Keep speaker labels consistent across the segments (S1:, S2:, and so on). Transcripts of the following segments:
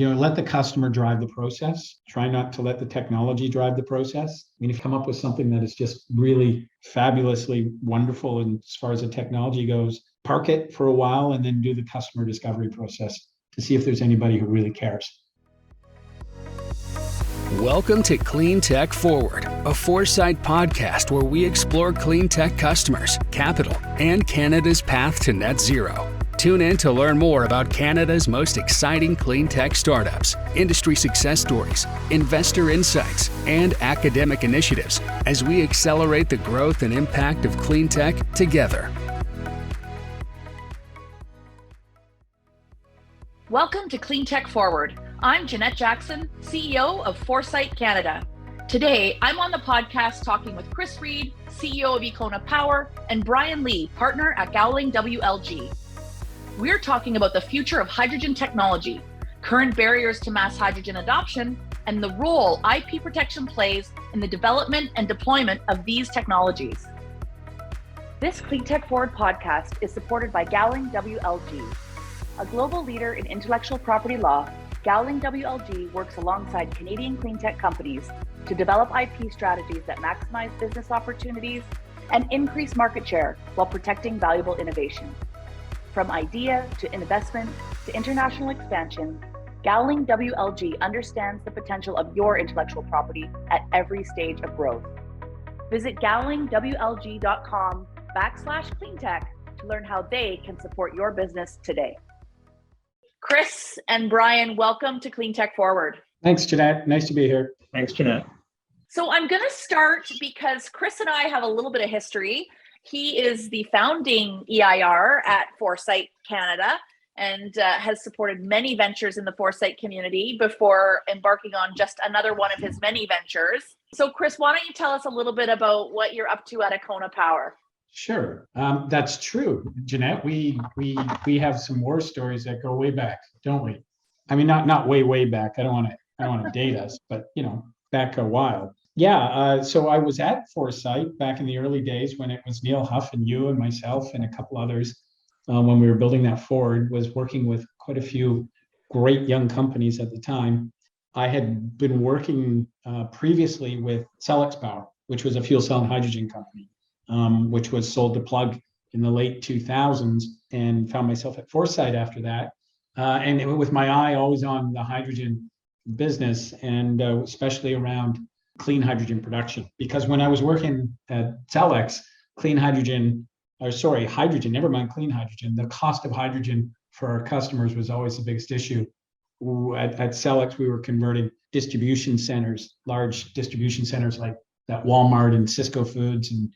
S1: let the customer drive the process. Try not to let the technology drive the process. I mean, if you come up with something that is just really fabulously wonderful, and as far as the technology goes, park it for a while and then do the customer discovery process to see if there's anybody who really cares.
S2: Welcome to Cleantech Forward, a Foresight podcast where we explore clean tech customers, capital, and Canada's path to net zero. Tune in to learn more about Canada's most exciting clean tech startups, industry success stories, investor insights, and academic initiatives as we accelerate the growth and impact of clean tech together.
S3: Welcome to Cleantech Forward. I'm Jeanette Jackson, CEO of Foresight Canada. Today, I'm on the podcast talking with Reid, CEO of Ekona Power, and Brian Lee, partner at Gowling WLG. We're talking about the future of hydrogen technology, current barriers to mass hydrogen adoption, and the role IP protection plays in the development and deployment of these technologies. This Cleantech Forward podcast is supported by Gowling WLG. A global leader in intellectual property law, Gowling WLG works alongside Canadian cleantech companies to develop IP strategies that maximize business opportunities and increase market share while protecting valuable innovation. From idea to investment to international expansion, Gowling WLG understands the potential of your intellectual property at every stage of growth. Visit gowlingwlg.com/cleantech to learn how they can support your business today. Chris and Brian, welcome to Cleantech Forward.
S1: Thanks, Jeanette. Nice to be here.
S4: Thanks, Jeanette.
S3: So I'm going to start because Chris and I have a little bit of history. He is the founding EIR at Foresight Canada and has supported many ventures in the Foresight community before embarking on just another one of his many ventures. So Chris, why don't you tell us a little bit about what you're up to at Ekona Power?
S1: Sure. That's true, Jeanette. We have some war stories that go way back, don't we? I mean, not way back. I don't want to date us, but back a while. Yeah. So I was at Foresight back in the early days when it was Neil Huff and you and myself and a couple others when we were building that forward. Was working with quite a few great young companies at the time. I had been working previously with Cellex Power, which was a fuel cell and hydrogen company. Which was sold to Plug in the late 2000s, and found myself at Foresight after that. And with my eye always on the hydrogen business, and especially around clean hydrogen production. Because when I was working at Cellex, hydrogen, never mind clean hydrogen, the cost of hydrogen for our customers was always the biggest issue. At Cellex, we were converting distribution centers, large distribution centers like that Walmart and Cisco Foods and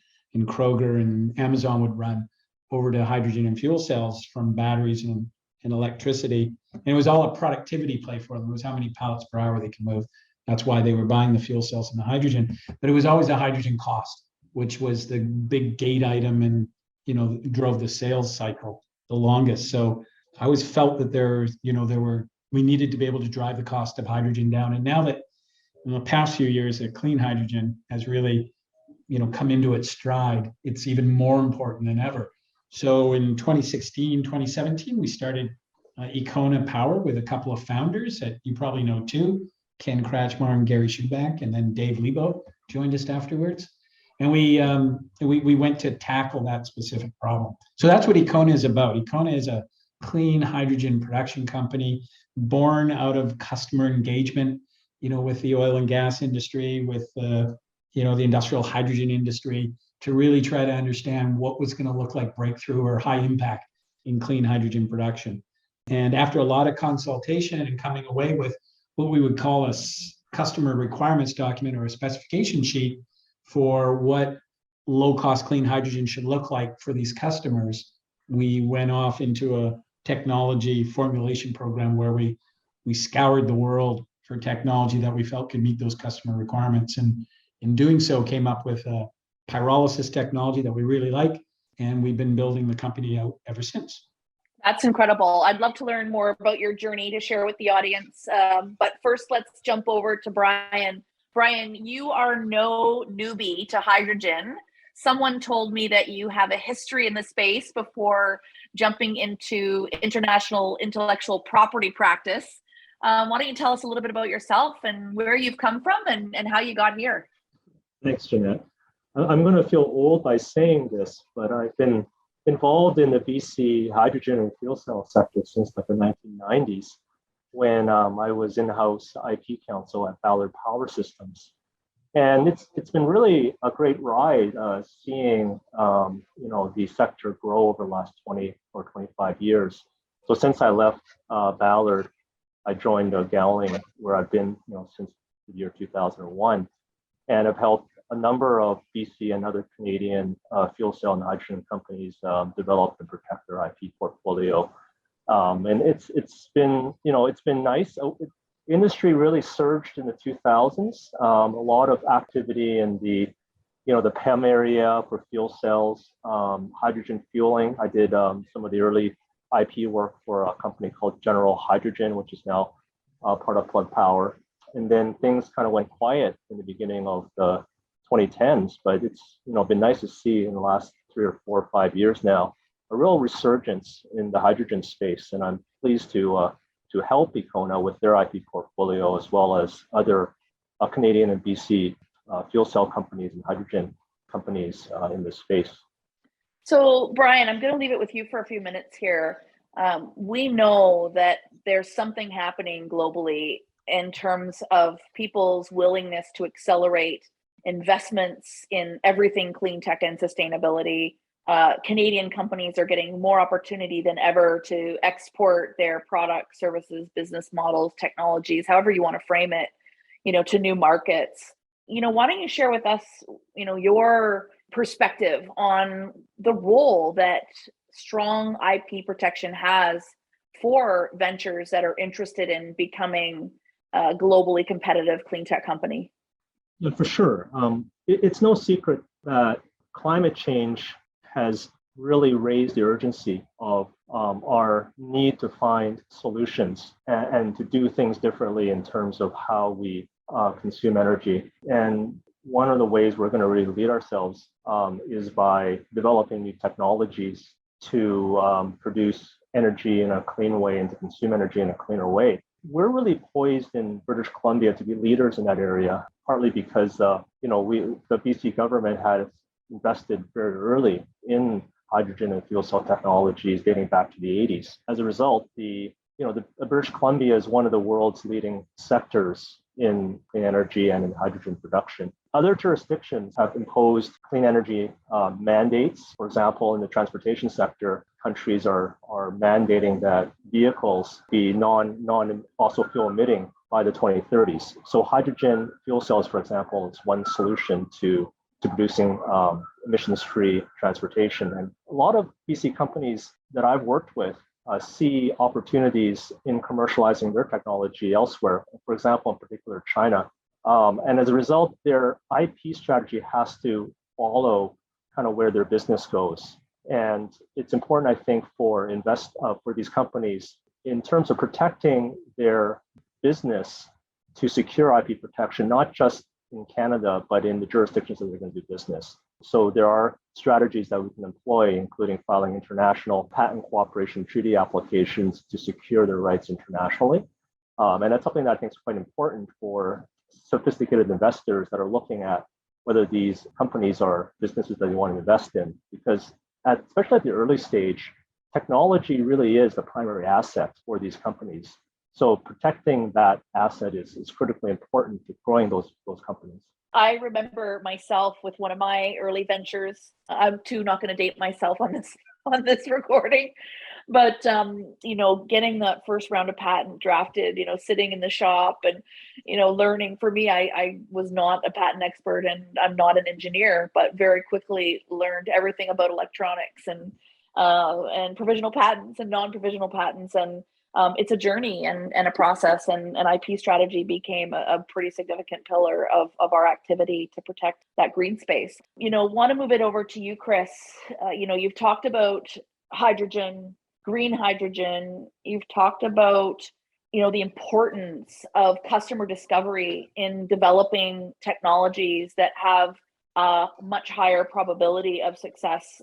S1: Kroger and Amazon would run over to hydrogen and fuel cells from batteries and electricity. And it was all a productivity play for them. It was how many pallets per hour they can move. That's why they were buying the fuel cells and the hydrogen. But it was always a hydrogen cost, which was the big gate item and, drove the sales cycle the longest. So I always felt that we needed to be able to drive the cost of hydrogen down. And now that in the past few years that clean hydrogen has really come into its stride, it's even more important than ever. So in 2016, 2017, we started Ekona Power with a couple of founders that you probably know too, Ken Kratchmar and Gary Schuback, and then Dave Lebo joined us afterwards. And we went to tackle that specific problem. So that's what Ekona is about. Ekona is a clean hydrogen production company born out of customer engagement, with the oil and gas industry, with the industrial hydrogen industry, to really try to understand what was going to look like breakthrough or high impact in clean hydrogen production. And after a lot of consultation and coming away with what we would call a customer requirements document or a specification sheet for what low-cost clean hydrogen should look like for these customers, we went off into a technology formulation program where we scoured the world for technology that we felt could meet those customer requirements. And in doing so, came up with a pyrolysis technology that we really like, and we've been building the company out ever since.
S3: That's incredible. I'd love to learn more about your journey to share with the audience. But first, let's jump over to Brian. Brian, you are no newbie to hydrogen. Someone told me that you have a history in the space before jumping into international intellectual property practice. Why don't you tell us a little bit about yourself and where you've come from and how you got here?
S4: Thanks, Jeanette. I'm going to feel old by saying this, but I've been involved in the BC hydrogen and fuel cell sector since like the 1990s when I was in-house IP counsel at Ballard Power Systems. And it's been really a great ride seeing the sector grow over the last 20 or 25 years. So since I left Ballard, I joined Gowling, where I've been since the year 2001, and have helped a number of BC and other Canadian fuel cell and hydrogen companies develop and protect their IP portfolio. And it's been nice. Industry really surged in the 2000s. A lot of activity in the PEM area for fuel cells, hydrogen fueling. I did some of the early IP work for a company called General Hydrogen, which is now part of Plug Power. And then things kind of went quiet in the beginning of the 2010s, but it's been nice to see in the last 3 or 4 or 5 years now a real resurgence in the hydrogen space, and I'm pleased to help Ekona with their IP portfolio as well as other Canadian and BC fuel cell companies and hydrogen companies in this space.
S3: So, Brian, I'm going to leave it with you for a few minutes here. We know that there's something happening globally in terms of people's willingness to accelerate investments in everything clean tech and sustainability. Canadian companies are getting more opportunity than ever to export their products, services, business models, technologies, however you want to frame it, to new markets. Why don't you share with us, your perspective on the role that strong IP protection has for ventures that are interested in becoming a globally competitive clean tech company?
S4: Yeah, for sure. It's no secret that climate change has really raised the urgency of our need to find solutions and to do things differently in terms of how we consume energy. And one of the ways we're going to really lead ourselves is by developing new technologies to produce energy in a clean way and to consume energy in a cleaner way. We're really poised in British Columbia to be leaders in that area, partly because the BC government has invested very early in hydrogen and fuel cell technologies dating back to the 80s. As a result, the British Columbia is one of the world's leading sectors in clean energy and in hydrogen production. Other jurisdictions have imposed clean energy mandates. For example, in the transportation sector, countries are mandating that vehicles be non-fossil fuel emitting by the 2030s. So hydrogen fuel cells, for example, is one solution to producing emissions-free transportation. And a lot of BC companies that I've worked with see opportunities in commercializing their technology elsewhere, for example, in particular, China. And as a result, their IP strategy has to follow kind of where their business goes. And it's important, I think, for these companies in terms of protecting their business to secure IP protection, not just in Canada, but in the jurisdictions that they're going to do business. So there are strategies that we can employ, including filing international patent cooperation treaty applications to secure their rights internationally. And that's something that I think is quite important for sophisticated investors that are looking at whether these companies are businesses that you want to invest in, because especially at the early stage, technology really is the primary asset for these companies. So protecting that asset is critically important to growing those companies.
S3: I remember myself with one of my early ventures. I'm too not going to date myself on this recording, but getting that first round of patent drafted, sitting in the shop and learning. For me, I was not a patent expert and I'm not an engineer, but very quickly learned everything about electronics and provisional patents and non-provisional patents. And it's a journey and a process, and an IP strategy became a pretty significant pillar of our activity to protect that green space. Want to move it over to you, Chris. You've talked about hydrogen, green hydrogen. You've talked about, the importance of customer discovery in developing technologies that have a much higher probability of success.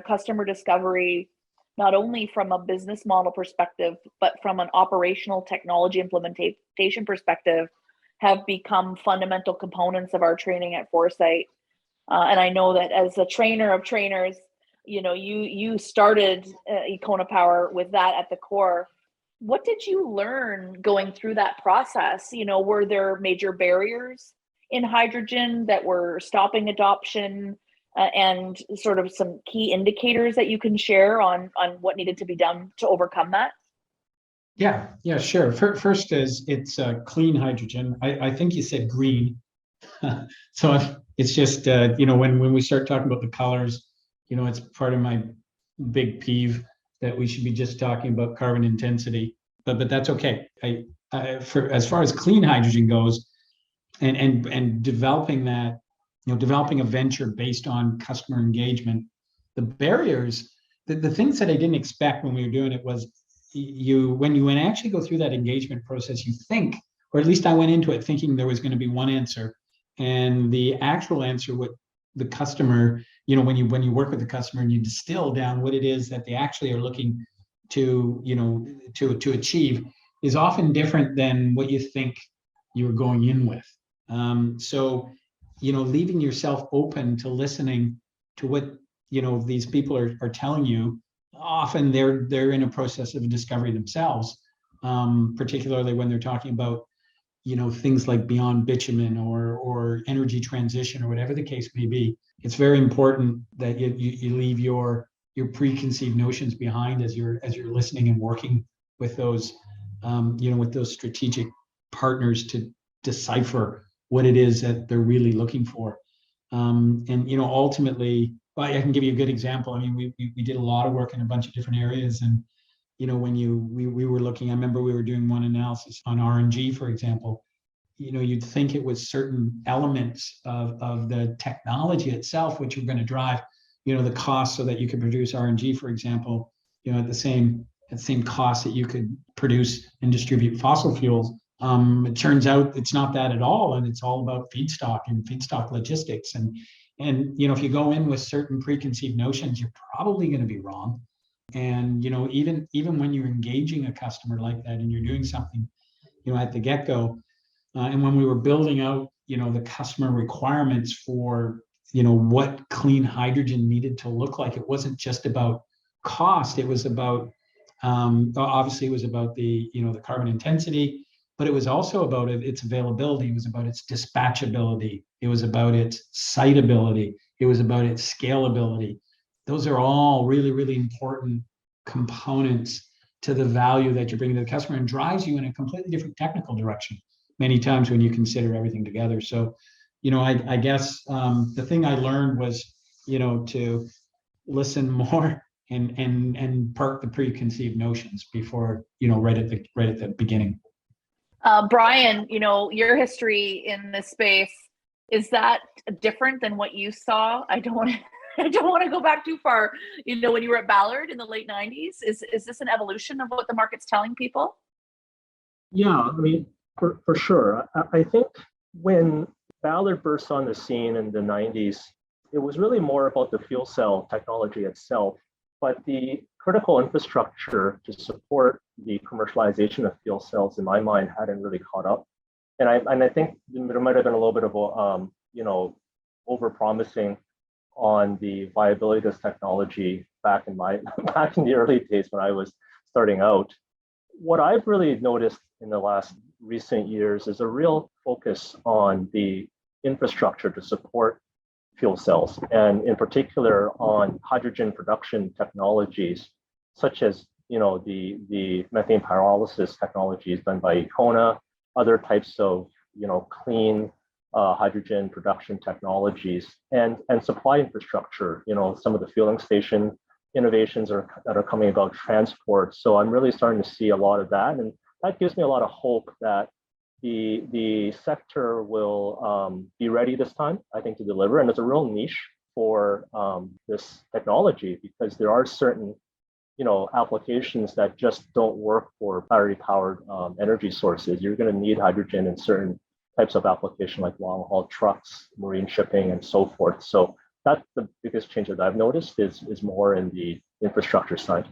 S3: Customer discovery not only from a business model perspective, but from an operational technology implementation perspective, have become fundamental components of our training at Foresight. And I know that as a trainer of trainers, you started Ekona Power with that at the core. What did you learn going through that process? Were there major barriers in hydrogen that were stopping adoption, and sort of some key indicators that you can share on what needed to be done to overcome that?
S1: Yeah, sure. First is it's clean hydrogen. I think you said green. So it's just, when we start talking about the colors, it's part of my big peeve that we should be just talking about carbon intensity, but that's okay. For as far as clean hydrogen goes, and developing that, developing a venture based on customer engagement, the barriers, the things that I didn't expect when we were doing it was when you actually go through that engagement process, you think, or at least I went into it thinking there was going to be one answer, and the actual answer, what the customer, when you work with the customer and you distill down what it is that they actually are looking to achieve, is often different than what you think you're going in with. So leaving yourself open to listening to what these people are telling you. Often they're in a process of discovery themselves, particularly when they're talking about things like beyond bitumen or energy transition or whatever the case may be. It's very important that you leave your preconceived notions behind as you're listening and working with those with those strategic partners to decipher what it is that they're really looking for. And ultimately, well, I can give you a good example. I mean, we did a lot of work in a bunch of different areas, and when we were looking, I remember we were doing one analysis on RNG, for example. You'd think it was certain elements of the technology itself which were going to drive the cost, so that you could produce RNG, for example, at the same cost that you could produce and distribute fossil fuels. It turns out it's not that at all, and it's all about feedstock and feedstock logistics. And if you go in with certain preconceived notions, you're probably going to be wrong. And even when you're engaging a customer like that and you're doing something at the get-go, and when we were building out the customer requirements for what clean hydrogen needed to look like, it wasn't just about cost. It was about obviously it was about the the carbon intensity, but it was also about its availability. It was about its dispatchability. It was about its siteability. It was about its scalability. Those are all really, really important components to the value that you're bringing to the customer, and drives you in a completely different technical direction many times when you consider everything together. So, I guess the thing I learned was, to listen more and park the preconceived notions before, right at the beginning.
S3: Brian, your history in this space, is that different than what you saw? I don't want to go back too far. When you were at Ballard in the late 90s, is this an evolution of what the market's telling people?
S4: Yeah, I mean, for sure. I think when Ballard burst on the scene in the 90s, it was really more about the fuel cell technology itself, but the critical infrastructure to support the commercialization of fuel cells, in my mind, hadn't really caught up. And I think there might have been a little bit of over-promising on the viability of this technology back in the early days when I was starting out. What I've really noticed in the last recent years is a real focus on the infrastructure to support fuel cells, and in particular on hydrogen production technologies, such as the methane pyrolysis technologies done by Ekona, other types of clean hydrogen production technologies, and supply infrastructure. Some of the fueling station innovations that are coming about, transport. So I'm really starting to see a lot of that, and that gives me a lot of hope that the sector will be ready this time, I think, to deliver. And there's a real niche for this technology, because there are certain applications that just don't work for battery powered energy sources. You're going to need hydrogen in certain types of application, like long haul trucks, marine shipping, and so forth. So that's the biggest change that I've noticed is more in the infrastructure side.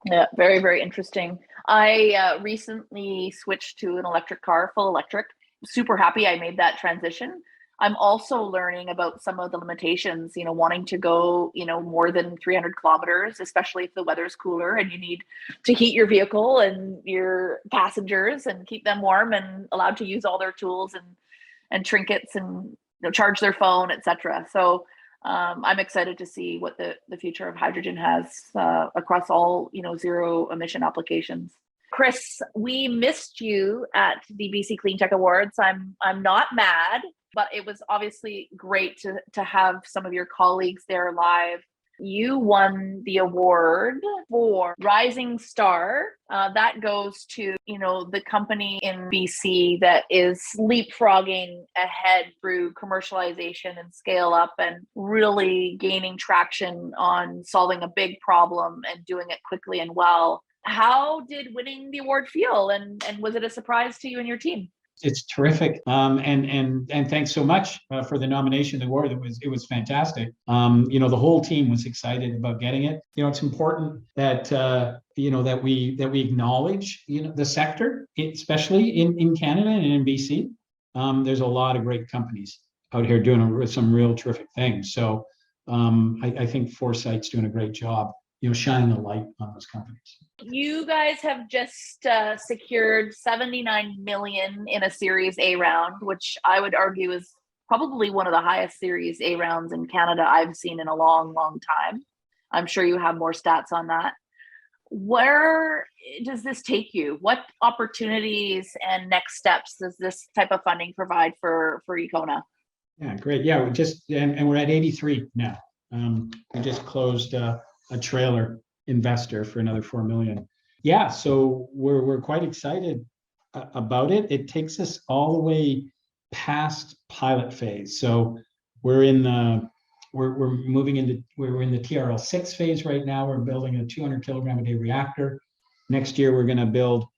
S3: Yeah, very, very interesting. I recently switched to an electric car, full electric. Super happy I made that transition. I'm also learning about some of the limitations, wanting to go, more than 300 kilometers, especially if the weather's cooler and you need to heat your vehicle and your passengers and keep them warm and allowed to use all their tools and trinkets and charge their phone, etc. So I'm excited to see what the future of hydrogen has across all zero emission applications. Chris, we missed you at the BC Cleantech Awards. I'm not mad, but it was obviously great to have some of your colleagues there live. You won the award for Rising Star. That goes to, the company in BC that is leapfrogging ahead through commercialization and scale up and really gaining traction on solving a big problem and doing it quickly and well. How did winning the award feel? And was it a surprise to you and your team?
S1: It's terrific, and thanks so much for the nomination, the award. It was fantastic. The whole team was excited about getting it. It's important that that we acknowledge the sector, especially in Canada and in BC. There's a lot of great companies out here doing some real terrific things. So I think Foresight's doing a great job, shining the light on those companies.
S3: You guys have just secured 79 million in a Series A round, which I would argue is probably one of the highest Series A rounds in Canada I've seen in a long, long time. I'm sure you have more stats on that. Where does this take you? What opportunities and next steps does this type of funding provide for Ekona?
S1: Yeah, great. Yeah, we're at 83 now. We just closed a trailer investor for another 4 million. Yeah, so we're quite excited about it. It takes us all the way past pilot phase. So we're in the TRL6 phase right now. We're building a 200 kilogram a day reactor. Next year we're going to build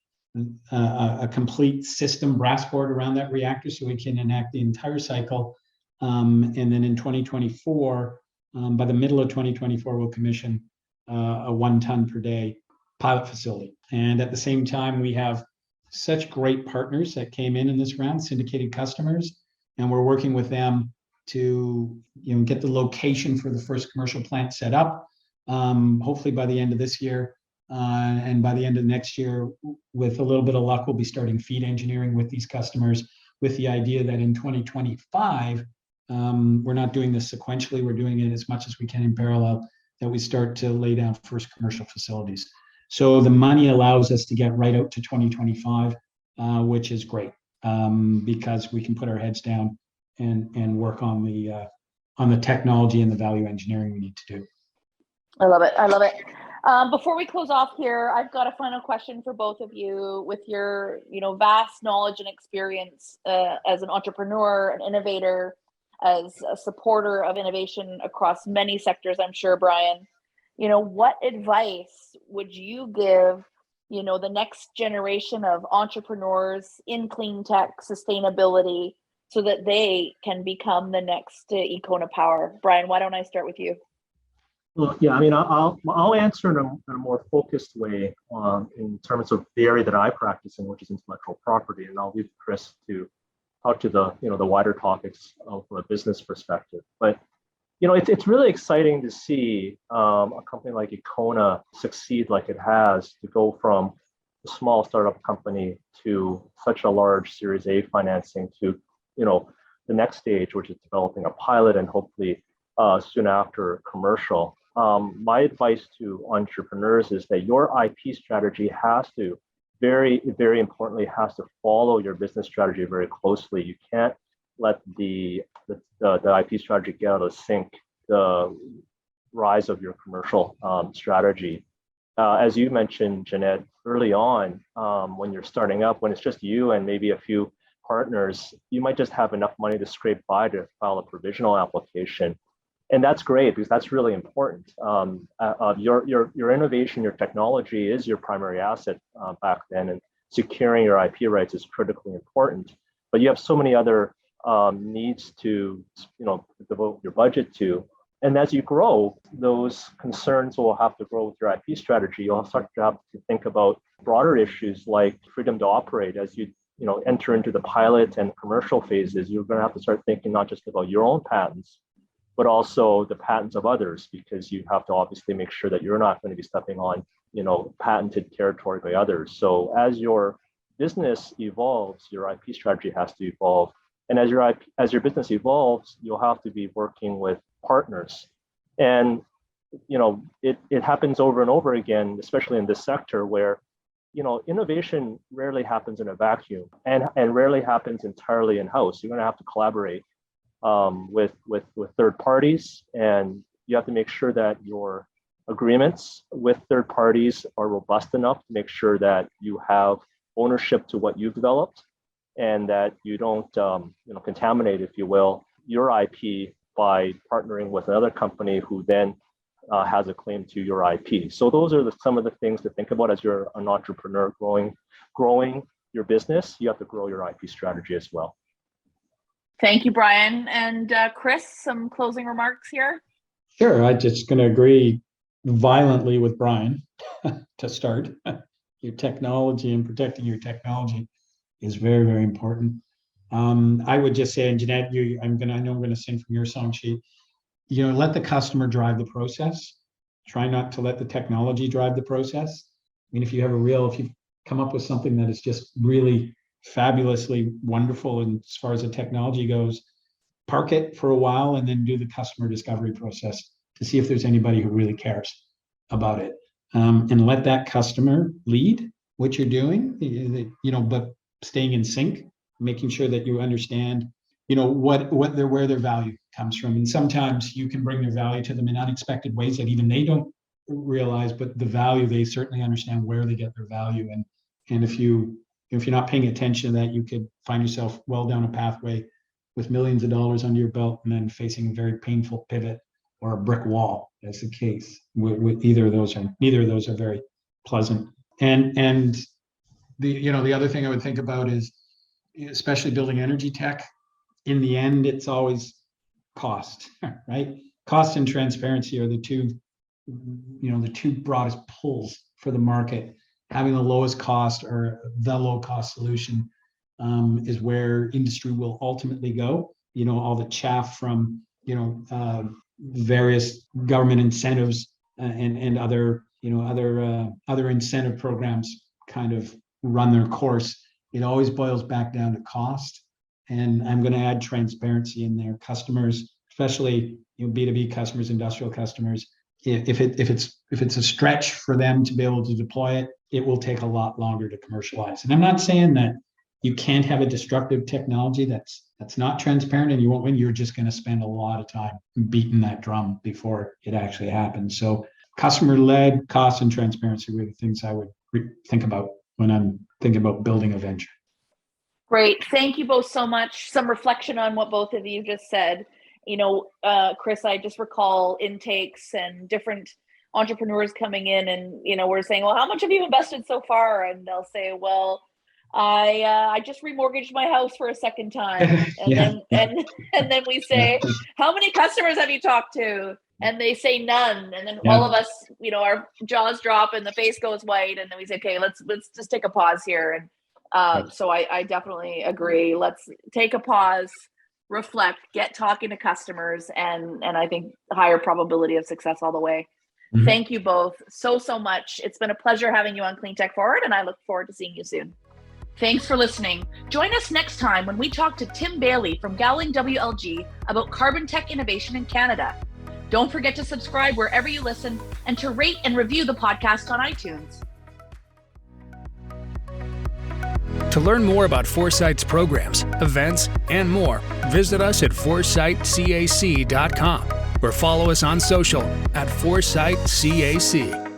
S1: a complete system brass board around that reactor so we can enact the entire cycle. And then in 2024, by the middle of 2024, we'll commission a 1 ton per day pilot facility. And at the same time, we have such great partners that came in this round, syndicated customers, and we're working with them to get the location for the first commercial plant set up. Hopefully by the end of this year, and by the end of next year, with a little bit of luck, we'll be starting feed engineering with these customers, with the idea that in 2025, we're not doing this sequentially, we're doing it as much as we can in parallel, that we start to lay down first commercial facilities. So the money allows us to get right out to 2025, which is great, because we can put our heads down and work on the technology and the value engineering we need to do.
S3: I love it. I love it. Before we close off here, I've got a final question for both of you. With your vast knowledge and experience as an entrepreneur, an innovator, as a supporter of innovation across many sectors, I'm sure, Brian, what advice would you give, the next generation of entrepreneurs in clean tech sustainability so that they can become the next Ekona Power? Brian, why don't I start with you?
S4: Well, yeah, I mean, I'll answer in a more focused way in terms of the area that I practice in, which is intellectual property, and I'll leave Chris to talk to the the wider topics from a business perspective. But it's really exciting to see a company like Ekona succeed like it has, to go from a small startup company to such a large Series A financing to the next stage, which is developing a pilot and hopefully soon after commercial. My advice to entrepreneurs is that your IP strategy has to very, very importantly, has to follow your business strategy very closely. You can't let the IP strategy get out of sync, the rise of your commercial strategy. As you mentioned, Jeanette, early on, when you're starting up, when it's just you and maybe a few partners, you might just have enough money to scrape by to file a provisional application. And that's great, because that's really important. Your innovation, your technology is your primary asset back then, and securing your IP rights is critically important. But you have so many other needs to devote your budget to, And as you grow, those concerns will have to grow with your IP strategy. You'll start to have to think about broader issues like freedom to operate. As you enter into the pilot and commercial phases, you're going to have to start thinking not just about your own patents, but also the patents of others, because you have to obviously make sure that you're not going to be stepping on, patented territory by others. So as your business evolves, your IP strategy has to evolve. And as your business evolves, you'll have to be working with partners. And it happens over and over again, especially in this sector where innovation rarely happens in a vacuum and rarely happens entirely in-house. You're going to have to collaborate with third parties, and you have to make sure that your agreements with third parties are robust enough to make sure that you have ownership to what you've developed, and that you don't contaminate, if you will, your IP by partnering with another company who then has a claim to your IP. So those are some of the things to think about as you're an entrepreneur growing your business. You have to grow your IP strategy as well.
S3: Thank you, Brian. And Chris, some closing remarks here?
S1: Sure. I'm just going to agree violently with Brian to start. Your technology and protecting your technology is very, very important. I would just say, and Jeanette, I know I'm going to sing from your song sheet. Let the customer drive the process. Try not to let the technology drive the process. I mean, if you come up with something that is just really fabulously wonderful, and as far as the technology goes, park it for a while and then do the customer discovery process to see if there's anybody who really cares about it. And let that customer lead what you're doing, but staying in sync, making sure that you understand, where their value comes from. And sometimes you can bring their value to them in unexpected ways that even they don't realize, but the value, they certainly understand where they get their value. And if you're not paying attention to that, you could find yourself well down a pathway with millions of dollars under your belt and then facing a very painful pivot or a brick wall, as the case with neither of those are very pleasant. And the other thing I would think about is, especially building energy tech, in the end, it's always cost, right? Cost and transparency are the two broadest pulls for the market. Having the lowest cost or the low cost solution is where industry will ultimately go. All the chaff from, various government incentives and other incentive programs kind of run their course. It always boils back down to cost. And I'm going to add transparency in there. Customers, especially B2B customers, industrial customers, if it's a stretch for them to be able to deploy it, it will take a lot longer to commercialize. And I'm not saying that you can't have a destructive technology that's not transparent and you won't win. You're just going to spend a lot of time beating that drum before it actually happens. So customer-led, cost, and transparency were the things I would think about when I'm thinking about building a venture.
S3: Great. Thank you both so much. Some reflection on what both of you just said. Chris, I just recall intakes and different entrepreneurs coming in and, we're saying, well, how much have you invested so far? And they'll say, well, I just remortgaged my house for a second time. And then we say, how many customers have you talked to? And they say none. And then all of us, our jaws drop and the face goes white. And then we say, okay, let's just take a pause here. And so I definitely agree. Let's take a pause, reflect, get talking to customers, and I think higher probability of success all the way. Mm-hmm. Thank you both so much. It's been a pleasure having you on Cleantech Forward, and I look forward to seeing you soon. Thanks for listening. Join us next time when we talk to Tim Bailey from Gowling WLG about carbon tech innovation in Canada. Don't forget to subscribe wherever you listen and to rate and review the podcast on iTunes.
S2: To learn more about Foresight's programs, events, and more, visit us at foresightcac.com or follow us on social at ForesightCAC.